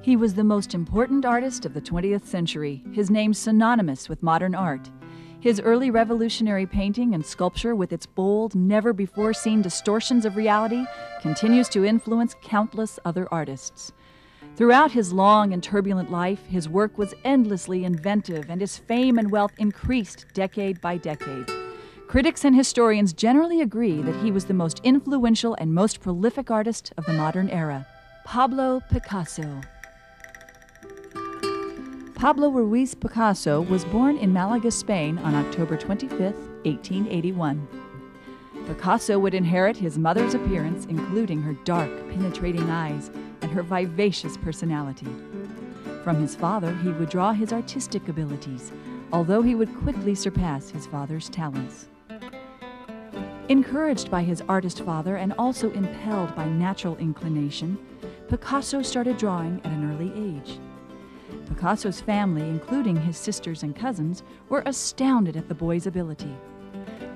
He was the most important artist of the 20th century, his name synonymous with modern art. His early revolutionary painting and sculpture, with its bold, never-before-seen distortions of reality, continues to influence countless other artists. Throughout his long and turbulent life, his work was endlessly inventive, and his fame and wealth increased decade by decade. Critics and historians generally agree that he was the most influential and most prolific artist of the modern era. Pablo Picasso. Pablo Ruiz Picasso was born in Malaga, Spain on October 25, 1881. Picasso would inherit his mother's appearance, including her dark, penetrating eyes and her vivacious personality. From his father, he would draw his artistic abilities, although he would quickly surpass his father's talents. Encouraged by his artist father and also impelled by natural inclination, Picasso started drawing at an early age. Picasso's family, including his sisters and cousins, were astounded at the boy's ability.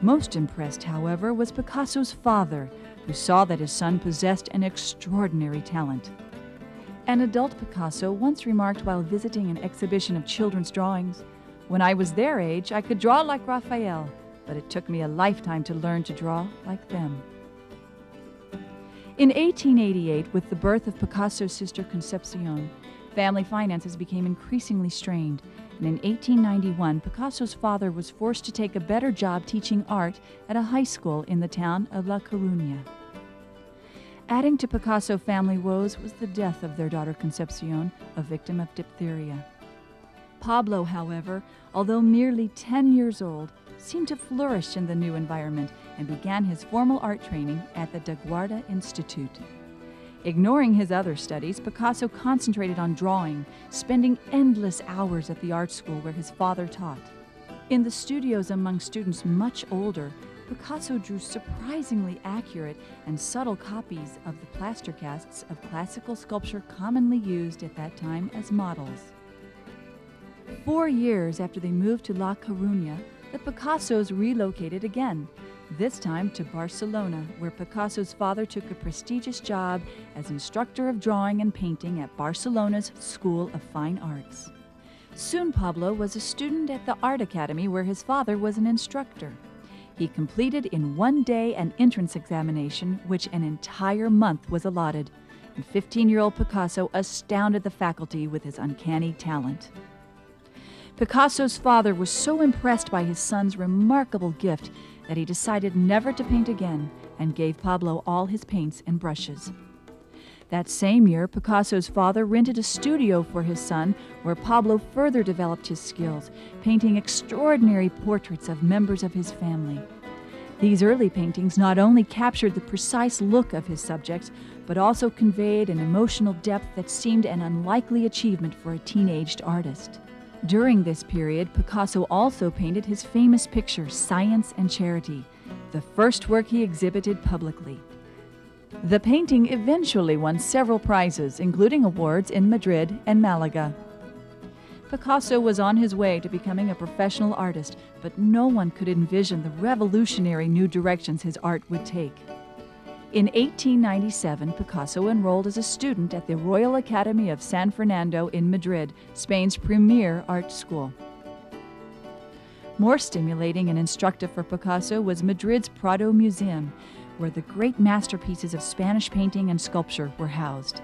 Most impressed, however, was Picasso's father, who saw that his son possessed an extraordinary talent. An adult Picasso once remarked while visiting an exhibition of children's drawings, "When I was their age, I could draw like Raphael, but it took me a lifetime to learn to draw like them." In 1888, with the birth of Picasso's sister Concepcion, family finances became increasingly strained, and in 1891, Picasso's father was forced to take a better job teaching art at a high school in the town of La Coruña. Adding to Picasso family woes was the death of their daughter Concepcion, a victim of diphtheria. Pablo, however, although merely 10 years old, seemed to flourish in the new environment and began his formal art training at the Da Guarda Institute. Ignoring his other studies, Picasso concentrated on drawing, spending endless hours at the art school where his father taught. In the studios among students much older, Picasso drew surprisingly accurate and subtle copies of the plaster casts of classical sculpture commonly used at that time as models. 4 years after they moved to La Coruña, the Picassos relocated again, this time to Barcelona, where Picasso's father took a prestigious job as instructor of drawing and painting at Barcelona's School of Fine Arts. Soon Pablo was a student at the Art Academy, where his father was an instructor. He completed in one day an entrance examination, which an entire month was allotted, and 15-year-old Picasso astounded the faculty with his uncanny talent. Picasso's father was so impressed by his son's remarkable gift that he decided never to paint again and gave Pablo all his paints and brushes. That same year, Picasso's father rented a studio for his son, where Pablo further developed his skills, painting extraordinary portraits of members of his family. These early paintings not only captured the precise look of his subjects, but also conveyed an emotional depth that seemed an unlikely achievement for a teenaged artist. During this period, Picasso also painted his famous picture, Science and Charity, the first work he exhibited publicly. The painting eventually won several prizes, including awards in Madrid and Malaga. Picasso was on his way to becoming a professional artist, but no one could envision the revolutionary new directions his art would take. In 1897, Picasso enrolled as a student at the Royal Academy of San Fernando in Madrid, Spain's premier art school. More stimulating and instructive for Picasso was Madrid's Prado Museum, where the great masterpieces of Spanish painting and sculpture were housed.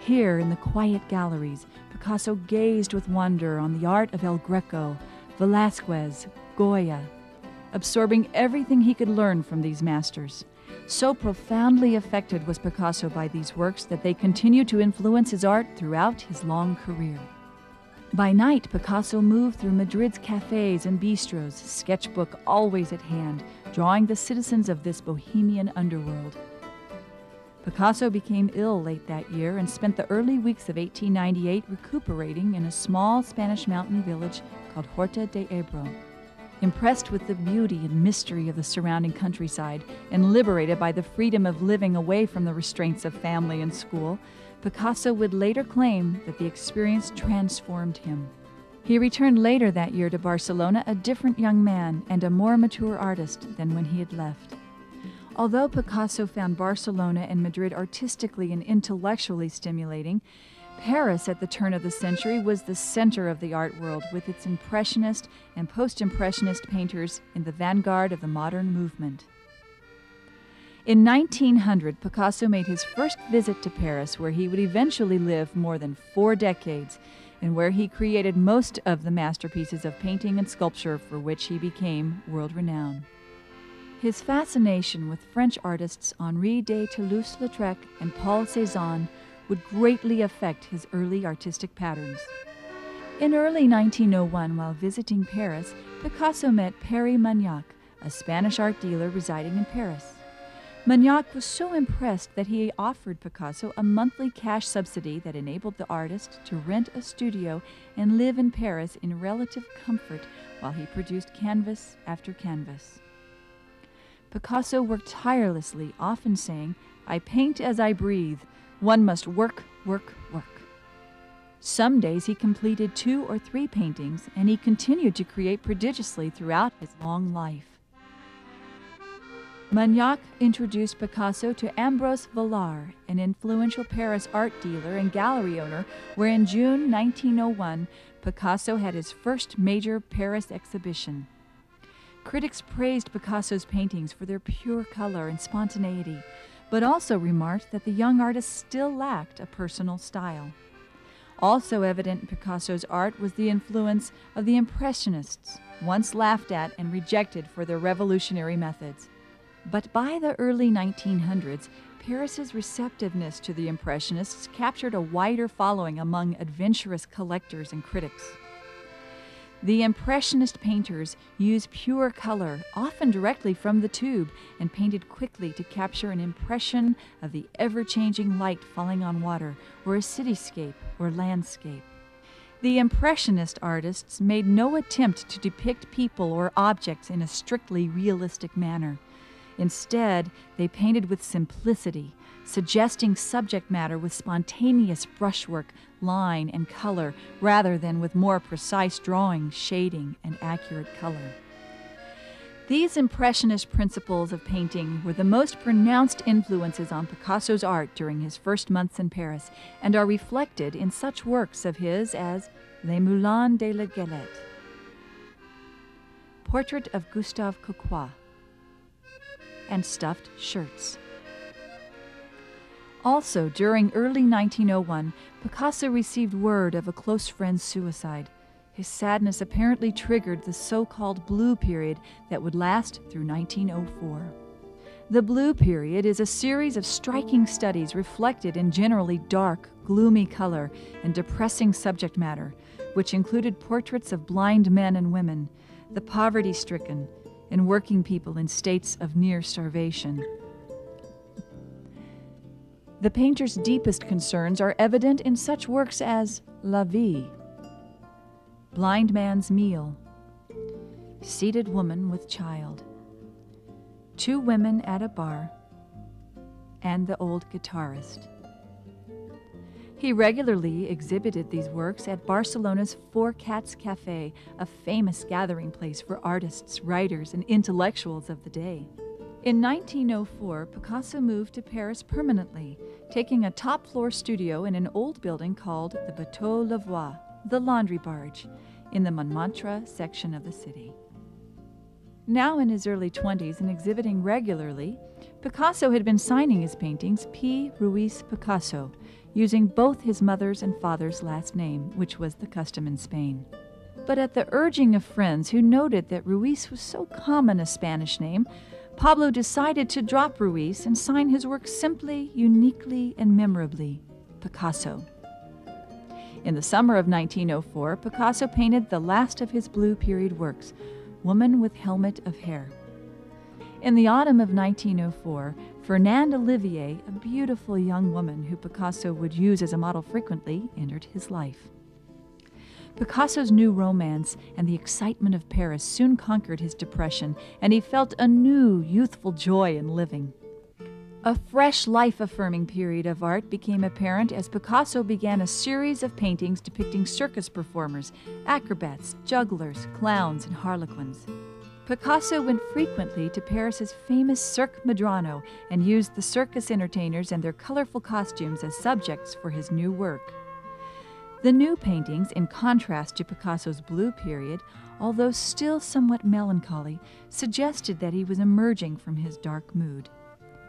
Here, in the quiet galleries, Picasso gazed with wonder on the art of El Greco, Velázquez, Goya, absorbing everything he could learn from these masters. So profoundly affected was Picasso by these works that they continued to influence his art throughout his long career. By night, Picasso moved through Madrid's cafes and bistros, sketchbook always at hand, drawing the citizens of this bohemian underworld. Picasso became ill late that year and spent the early weeks of 1898 recuperating in a small Spanish mountain village called Horta de Ebro. Impressed with the beauty and mystery of the surrounding countryside and liberated by the freedom of living away from the restraints of family and school, Picasso would later claim that the experience transformed him. He returned later that year to Barcelona a different young man and a more mature artist than when he had left. Although Picasso found Barcelona and Madrid artistically and intellectually stimulating, Paris at the turn of the century was the center of the art world, with its Impressionist and Post-Impressionist painters in the vanguard of the modern movement. In 1900, Picasso made his first visit to Paris, where he would eventually live more than 4 decades, and where he created most of the masterpieces of painting and sculpture for which he became world-renowned. His fascination with French artists Henri de Toulouse-Lautrec and Paul Cézanne would greatly affect his early artistic patterns. In early 1901, while visiting Paris, Picasso met Pere Magnac, a Spanish art dealer residing in Paris. Magnac was so impressed that he offered Picasso a monthly cash subsidy that enabled the artist to rent a studio and live in Paris in relative comfort while he produced canvas after canvas. Picasso worked tirelessly, often saying, "I paint as I breathe. One must work, work, work." Some days he completed 2 or 3 paintings, and he continued to create prodigiously throughout his long life. Magnac introduced Picasso to Ambroise Vollard, an influential Paris art dealer and gallery owner, where in June 1901, Picasso had his first major Paris exhibition. Critics praised Picasso's paintings for their pure color and spontaneity, but also remarked that the young artist still lacked a personal style. Also evident in Picasso's art was the influence of the Impressionists, once laughed at and rejected for their revolutionary methods. But by the early 1900s, Paris's receptiveness to the Impressionists captured a wider following among adventurous collectors and critics. The Impressionist painters used pure color, often directly from the tube, and painted quickly to capture an impression of the ever-changing light falling on water, or a cityscape or landscape. The Impressionist artists made no attempt to depict people or objects in a strictly realistic manner. Instead, they painted with simplicity, suggesting subject matter with spontaneous brushwork, line, and color, rather than with more precise drawing, shading, and accurate color. These Impressionist principles of painting were the most pronounced influences on Picasso's art during his first months in Paris, and are reflected in such works of his as Les Moulins de la Galette, Portrait of Gustave Coquois, and Stuffed Shirts. Also, during early 1901, Picasso received word of a close friend's suicide. His sadness apparently triggered the so-called Blue Period that would last through 1904. The Blue Period is a series of striking studies reflected in generally dark, gloomy color and depressing subject matter, which included portraits of blind men and women, the poverty-stricken, and working people in states of near starvation. The painter's deepest concerns are evident in such works as La Vie, Blind Man's Meal, Seated Woman with Child, Two Women at a Bar, and The Old Guitarist. He regularly exhibited these works at Barcelona's Four Cats Café, a famous gathering place for artists, writers, and intellectuals of the day. In 1904, Picasso moved to Paris permanently, taking a top-floor studio in an old building called the Bateau Lavoie, the laundry barge, in the Montmartre section of the city. Now in his early 20s and exhibiting regularly, Picasso had been signing his paintings P. Ruiz Picasso, using both his mother's and father's last name, which was the custom in Spain. But at the urging of friends who noted that Ruiz was so common a Spanish name, Pablo decided to drop Ruiz and sign his work simply, uniquely, and memorably, Picasso. In the summer of 1904, Picasso painted the last of his Blue Period works, Woman with Helmet of Hair. In the autumn of 1904, Fernande Olivier, a beautiful young woman who Picasso would use as a model frequently, entered his life. Picasso's new romance and the excitement of Paris soon conquered his depression, and he felt a new, youthful joy in living. A fresh, life-affirming period of art became apparent as Picasso began a series of paintings depicting circus performers, acrobats, jugglers, clowns, and harlequins. Picasso went frequently to Paris's famous Cirque Medrano and used the circus entertainers and their colorful costumes as subjects for his new work. The new paintings, in contrast to Picasso's blue period, although still somewhat melancholy, suggested that he was emerging from his dark mood.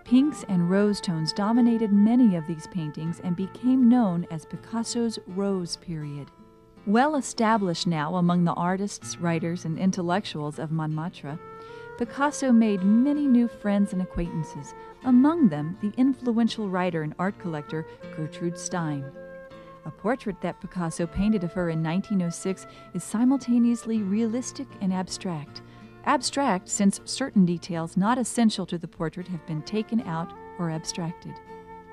Pinks and rose tones dominated many of these paintings and became known as Picasso's Rose period. Well established now among the artists, writers, and intellectuals of Montmartre, Picasso made many new friends and acquaintances, among them the influential writer and art collector Gertrude Stein. A portrait that Picasso painted of her in 1906 is simultaneously realistic and abstract. Abstract since certain details not essential to the portrait have been taken out or abstracted.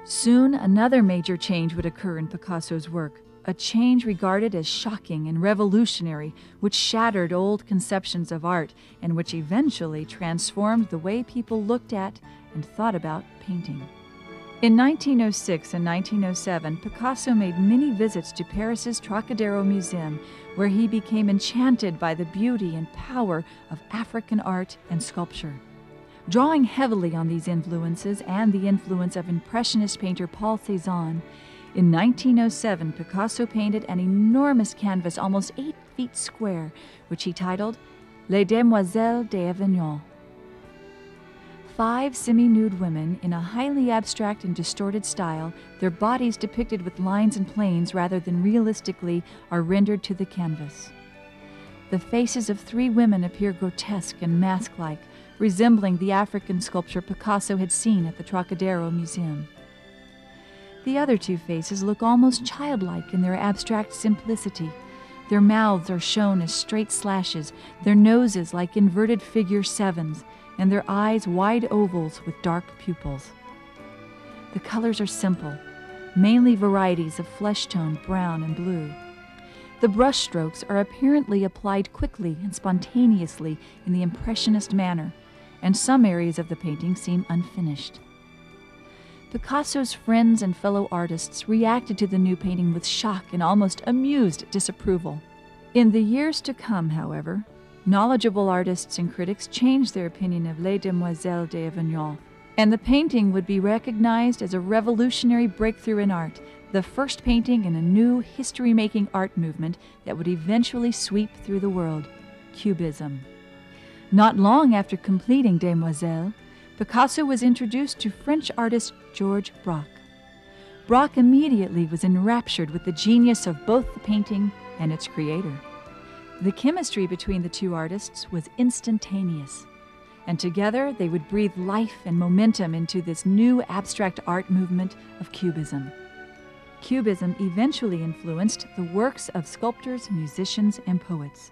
Soon another major change would occur in Picasso's work, a change regarded as shocking and revolutionary, which shattered old conceptions of art and which eventually transformed the way people looked at and thought about painting. In 1906 and 1907, Picasso made many visits to Paris's Trocadero Museum, where he became enchanted by the beauty and power of African art and sculpture. Drawing heavily on these influences and the influence of Impressionist painter Paul Cézanne, in 1907, Picasso painted an enormous canvas almost 8 feet square, which he titled Les Demoiselles d'Avignon. 5 semi-nude women in a highly abstract and distorted style, their bodies depicted with lines and planes rather than realistically, are rendered to the canvas. The faces of 3 women appear grotesque and mask-like, resembling the African sculpture Picasso had seen at the Trocadero Museum. The other 2 faces look almost childlike in their abstract simplicity. Their mouths are shown as straight slashes, their noses like inverted figure 7s, and their eyes wide ovals with dark pupils. The colors are simple, mainly varieties of flesh tone brown and blue. The brush strokes are apparently applied quickly and spontaneously in the Impressionist manner, and some areas of the painting seem unfinished. Picasso's friends and fellow artists reacted to the new painting with shock and almost amused disapproval. In the years to come, however, knowledgeable artists and critics changed their opinion of Les Demoiselles d'Avignon, and the painting would be recognized as a revolutionary breakthrough in art, the first painting in a new history-making art movement that would eventually sweep through the world, Cubism. Not long after completing Demoiselles, Picasso was introduced to French artist Georges Braque. Braque immediately was enraptured with the genius of both the painting and its creator. The chemistry between the 2 artists was instantaneous, and together they would breathe life and momentum into this new abstract art movement of Cubism. Cubism eventually influenced the works of sculptors, musicians, and poets.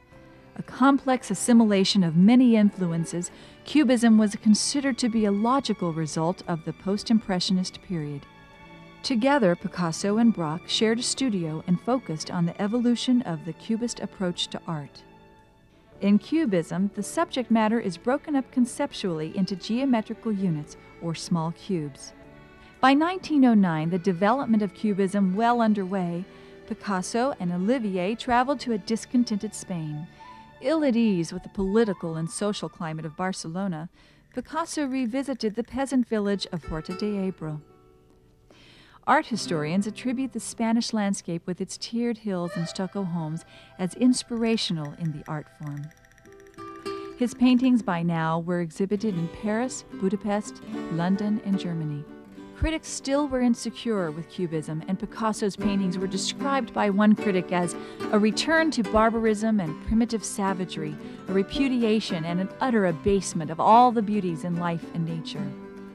A complex assimilation of many influences, Cubism was considered to be a logical result of the post-Impressionist period. Together, Picasso and Braque shared a studio and focused on the evolution of the Cubist approach to art. In Cubism, the subject matter is broken up conceptually into geometrical units, or small cubes. By 1909, the development of Cubism well underway, Picasso and Olivier traveled to a discontented Spain. Ill at ease with the political and social climate of Barcelona, Picasso revisited the peasant village of Horta de Ebro. Art historians attribute the Spanish landscape with its tiered hills and stucco homes as inspirational in the art form. His paintings by now were exhibited in Paris, Budapest, London, and Germany. Critics still were insecure with Cubism, and Picasso's paintings were described by one critic as a return to barbarism and primitive savagery, a repudiation and an utter abasement of all the beauties in life and nature.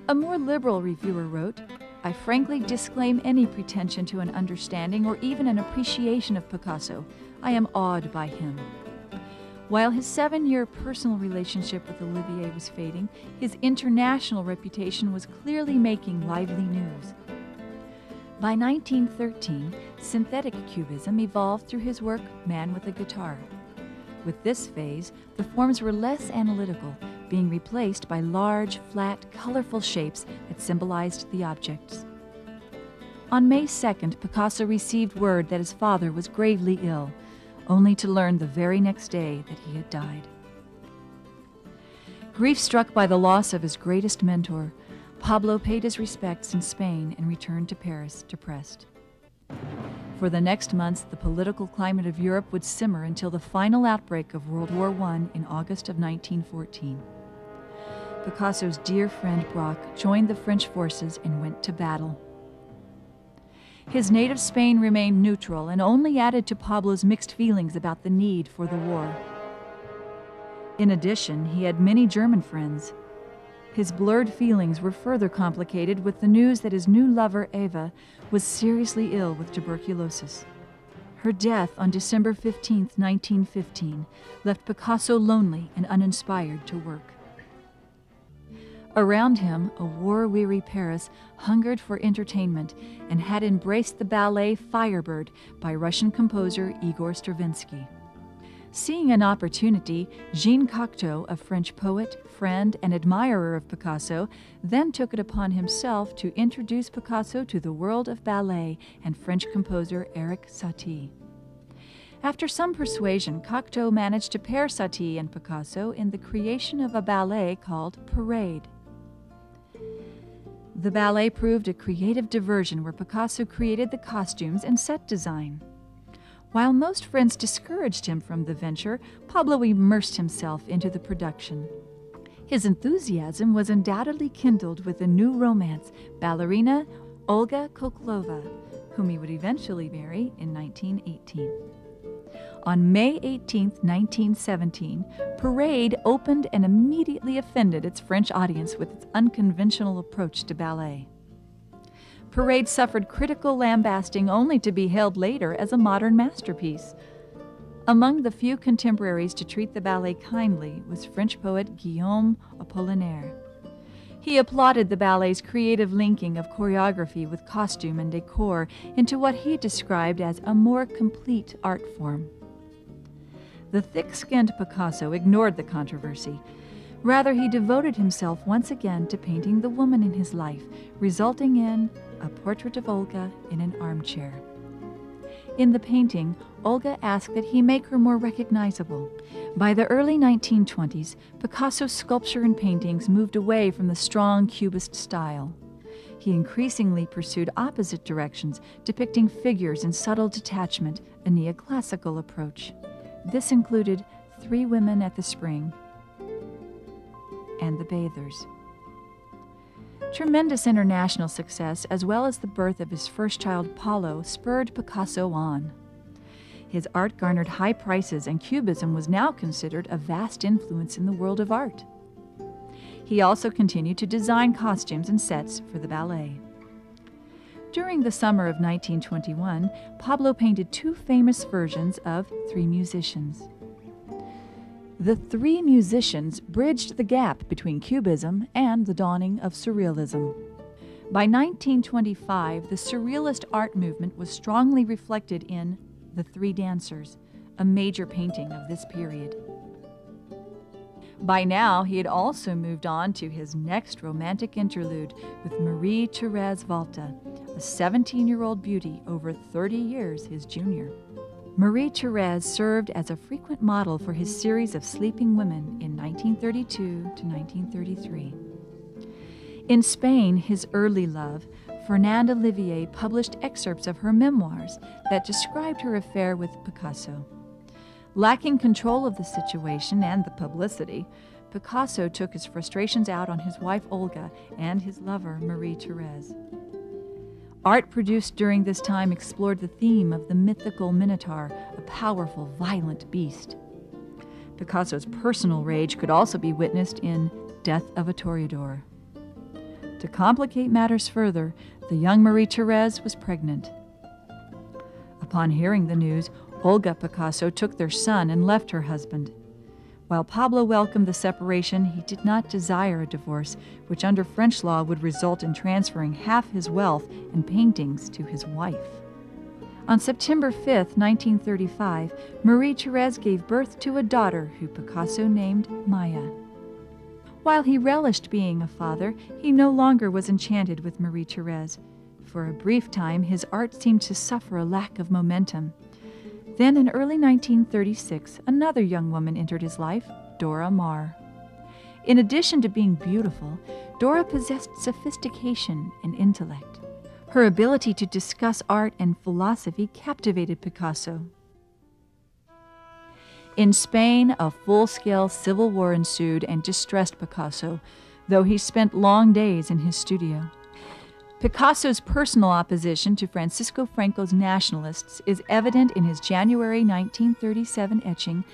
A more liberal reviewer wrote, "I frankly disclaim any pretension to an understanding or even an appreciation of Picasso. I am awed by him." While his 7-year personal relationship with Olivier was fading, his international reputation was clearly making lively news. By 1913, synthetic cubism evolved through his work Man with a Guitar. With this phase, the forms were less analytical, being replaced by large, flat, colorful shapes that symbolized the objects. On May 2nd, Picasso received word that his father was gravely ill, only to learn the very next day that he had died. Grief-struck by the loss of his greatest mentor, Pablo paid his respects in Spain and returned to Paris depressed. For the next months, the political climate of Europe would simmer until the final outbreak of World War I in August of 1914. Picasso's dear friend Braque joined the French forces and went to battle. His native Spain remained neutral and only added to Pablo's mixed feelings about the need for the war. In addition, he had many German friends. His blurred feelings were further complicated with the news that his new lover, Eva, was seriously ill with tuberculosis. Her death on December 15, 1915, left Picasso lonely and uninspired to work. Around him, a war-weary Paris hungered for entertainment and had embraced the ballet Firebird by Russian composer Igor Stravinsky. Seeing an opportunity, Jean Cocteau, a French poet, friend, and admirer of Picasso, then took it upon himself to introduce Picasso to the world of ballet and French composer Erik Satie. After some persuasion, Cocteau managed to pair Satie and Picasso in the creation of a ballet called Parade. The ballet proved a creative diversion where Picasso created the costumes and set design. While most friends discouraged him from the venture, Pablo immersed himself into the production. His enthusiasm was undoubtedly kindled with a new romance, ballerina Olga Koklova, whom he would eventually marry in 1918. On May 18, 1917, Parade opened and immediately offended its French audience with its unconventional approach to ballet. Parade suffered critical lambasting only to be hailed later as a modern masterpiece. Among the few contemporaries to treat the ballet kindly was French poet Guillaume Apollinaire. He applauded the ballet's creative linking of choreography with costume and decor into what he described as a more complete art form. The thick-skinned Picasso ignored the controversy. Rather, he devoted himself once again to painting the woman in his life, resulting in a portrait of Olga in an armchair. In the painting, Olga asked that he make her more recognizable. By the early 1920s, Picasso's sculpture and paintings moved away from the strong Cubist style. He increasingly pursued opposite directions, depicting figures in subtle detachment, a neoclassical approach. This included Three Women at the Spring and The Bathers. Tremendous international success, as well as the birth of his first child, Paulo, spurred Picasso on. His art garnered high prices, and Cubism was now considered a vast influence in the world of art. He also continued to design costumes and sets for the ballet. During the summer of 1921, Pablo painted two famous versions of Three Musicians. The Three Musicians bridged the gap between Cubism and the dawning of Surrealism. By 1925, the Surrealist art movement was strongly reflected in The Three Dancers, a major painting of this period. By now, he had also moved on to his next romantic interlude with Marie-Thérèse Walter, a 17-year-old beauty over 30 years his junior. Marie-Thérèse served as a frequent model for his series of Sleeping Women in 1932 to 1933. In Spain, his early love, Fernande Olivier published excerpts of her memoirs that described her affair with Picasso. Lacking control of the situation and the publicity, Picasso took his frustrations out on his wife Olga and his lover Marie-Thérèse. Art produced during this time explored the theme of the mythical Minotaur, a powerful, violent beast. Picasso's personal rage could also be witnessed in Death of a Toreador. To complicate matters further, the young Marie-Thérèse was pregnant. Upon hearing the news, Olga Picasso took their son and left her husband. While Pablo welcomed the separation, he did not desire a divorce, which under French law would result in transferring half his wealth and paintings to his wife. On September 5, 1935, Marie-Thérèse gave birth to a daughter who Picasso named Maya. While he relished being a father, he no longer was enchanted with Marie-Thérèse. For a brief time, his art seemed to suffer a lack of momentum. Then in early 1936, another young woman entered his life, Dora Maar. In addition to being beautiful, Dora possessed sophistication and intellect. Her ability to discuss art and philosophy captivated Picasso. In Spain, a full-scale civil war ensued and distressed Picasso, though he spent long days in his studio. Picasso's personal opposition to Francisco Franco's nationalists is evident in his January 1937 etching,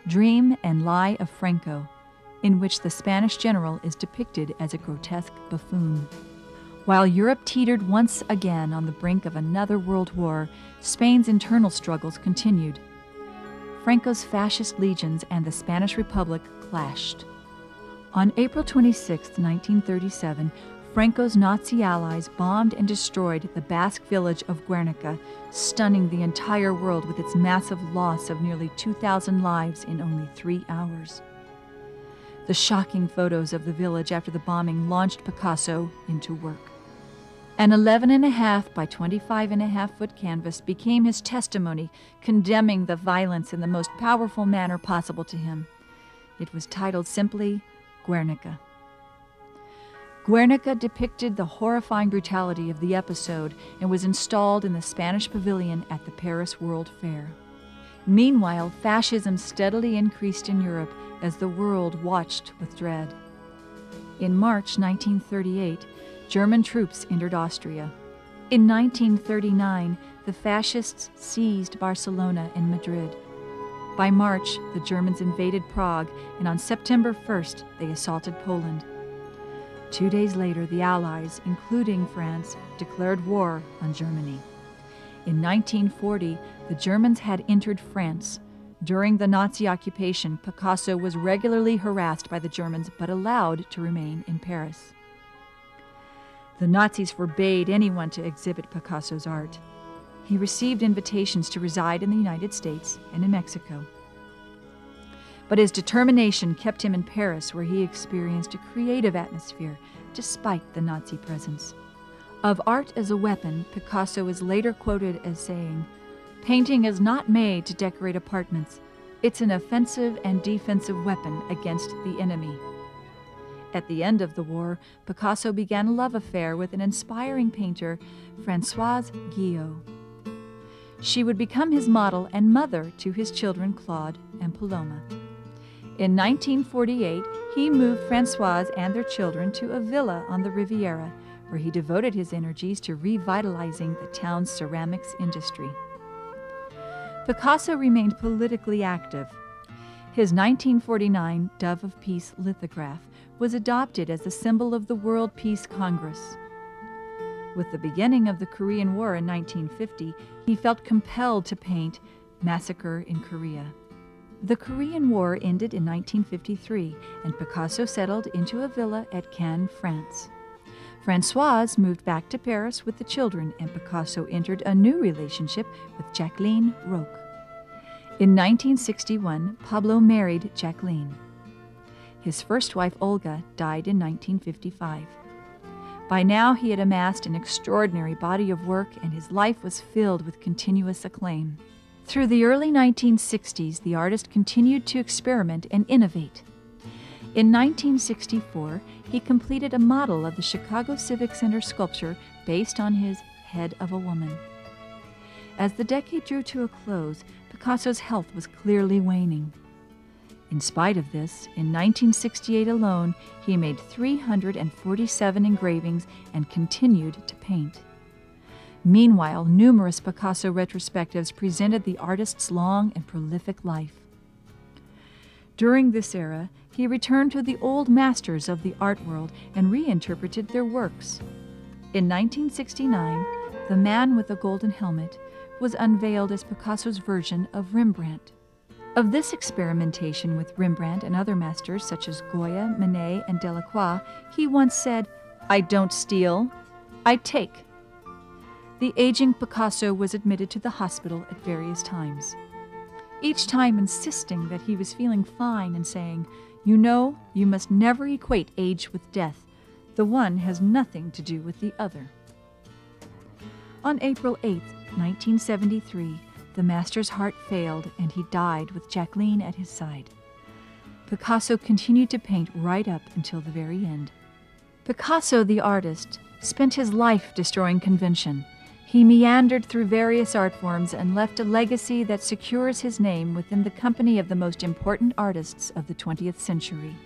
Dream and Lie of Franco, in which the Spanish general is depicted as a grotesque buffoon. While Europe teetered once again on the brink of another world war, Spain's internal struggles continued. Franco's fascist legions and the Spanish Republic clashed. On April 26, 1937, Franco's Nazi allies bombed and destroyed the Basque village of Guernica, stunning the entire world with its massive loss of nearly 2,000 lives in only 3 hours. The shocking photos of the village after the bombing launched Picasso into work. An 11.5 by 25.5 foot canvas became his testimony, condemning the violence in the most powerful manner possible to him. It was titled simply Guernica. Guernica depicted the horrifying brutality of the episode and was installed in the Spanish pavilion at the Paris World Fair. Meanwhile, fascism steadily increased in Europe as the world watched with dread. In March 1938, German troops entered Austria. In 1939, the fascists seized Barcelona and Madrid. By March, the Germans invaded Prague, and on September 1st, they assaulted Poland. 2 days later, the Allies, including France, declared war on Germany. In 1940, the Germans had entered France. During the Nazi occupation, Picasso was regularly harassed by the Germans but allowed to remain in Paris. The Nazis forbade anyone to exhibit Picasso's art. He received invitations to reside in the United States and in Mexico. But his determination kept him in Paris, where he experienced a creative atmosphere despite the Nazi presence. Of art as a weapon, Picasso is later quoted as saying, "Painting is not made to decorate apartments. It's an offensive and defensive weapon against the enemy." At the end of the war, Picasso began a love affair with an inspiring painter, Françoise Guillot. She would become his model and mother to his children Claude and Paloma. In 1948, he moved Françoise and their children to a villa on the Riviera, where he devoted his energies to revitalizing the town's ceramics industry. Picasso remained politically active. His 1949 Dove of Peace lithograph was adopted as the symbol of the World Peace Congress. With the beginning of the Korean War in 1950, he felt compelled to paint Massacre in Korea. The Korean War ended in 1953, and Picasso settled into a villa at Cannes, France. Françoise moved back to Paris with the children, and Picasso entered a new relationship with Jacqueline Roch. In 1961, Pablo married Jacqueline. His first wife, Olga, died in 1955. By now, he had amassed an extraordinary body of work, and his life was filled with continuous acclaim. Through the early 1960s, the artist continued to experiment and innovate. In 1964, he completed a model of the Chicago Civic Center sculpture based on his Head of a Woman. As the decade drew to a close, Picasso's health was clearly waning. In spite of this, in 1968 alone, he made 347 engravings and continued to paint. Meanwhile, numerous Picasso retrospectives presented the artist's long and prolific life. During this era, he returned to the old masters of the art world and reinterpreted their works. In 1969, The Man with the Golden Helmet was unveiled as Picasso's version of Rembrandt. Of this experimentation with Rembrandt and other masters such as Goya, Manet, and Delacroix, he once said, "I don't steal, I take." The aging Picasso was admitted to the hospital at various times, each time insisting that he was feeling fine and saying, "You know, you must never equate age with death. The one has nothing to do with the other." On April 8, 1973, the master's heart failed and he died with Jacqueline at his side. Picasso continued to paint right up until the very end. Picasso, the artist, spent his life destroying convention. He meandered through various art forms and left a legacy that secures his name within the company of the most important artists of the 20th century.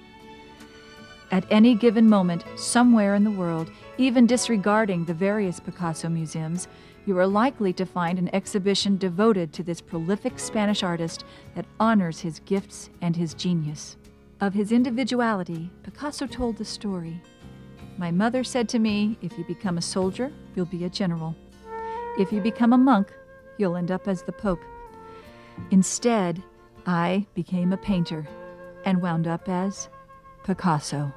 At any given moment, somewhere in the world, even disregarding the various Picasso museums, you are likely to find an exhibition devoted to this prolific Spanish artist that honors his gifts and his genius. Of his individuality, Picasso told the story. My mother said to me, if you become a soldier, you'll be a general. If you become a monk, you'll end up as the Pope. Instead, I became a painter and wound up as Picasso.